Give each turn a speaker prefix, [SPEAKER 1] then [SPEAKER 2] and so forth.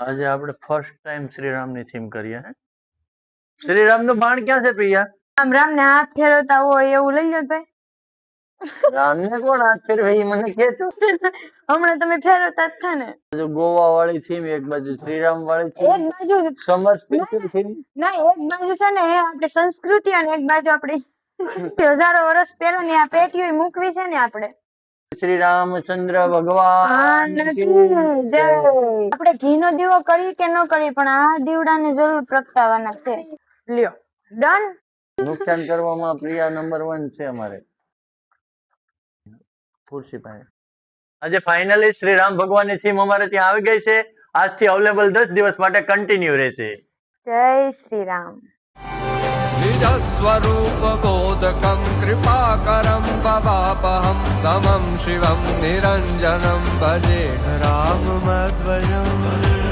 [SPEAKER 1] આજે આપણે first time શ્રીરામની theme કરીએ હે શ્રીરામનું બાણ ક્યાં છે પ્રિયા?
[SPEAKER 2] આમ રામને હાથ ફેરવતા હોય એવું લઈ લો ભાઈ.
[SPEAKER 1] રામને કોણ હાથ ફેરવે ઈ મને કે તો.
[SPEAKER 2] હમણાં તમે ફેરવતા જ થા ને.
[SPEAKER 1] જો ગોવા વાળી થીમ એક બાજુ શ્રીરામ વાળી થીમ
[SPEAKER 2] એક બાજુ
[SPEAKER 1] સમર સ્પેશિયલ થીમ
[SPEAKER 2] ના એક બાજુ છે ને આપણી સંસ્કૃતિ અને એક બાજુ આપણી હજારો વર્ષ પહેલાની આ પેટીઓ મૂકવી છે ને આપણે.
[SPEAKER 1] શ્રી રામચંદ્ર ભગવાન
[SPEAKER 2] જય. આપણે ઘીનો દીવો કરી કે ન કરી પણ આ દીવડાને જરૂર પ્રગટાવવાના છે. લ્યો ડન.
[SPEAKER 1] નુકસાન કરવામાં પ્રિયા નંબર 1 છે અમારે. ખુરશી પાસે આજે ફાઇનલી શ્રી રામ ભગવાનની થીમ અમારે ત્યાં આવી ગઈ છે. આજથી અવેલેબલ 10 દિવસ માટે કન્ટિન્યુ રહેશે.
[SPEAKER 2] જય શ્રી રામ.
[SPEAKER 3] निज स्वरूप बोधकं कृपाकरं भवापहं समं शिवं निरञ्जनं भजे राममध्वजम्.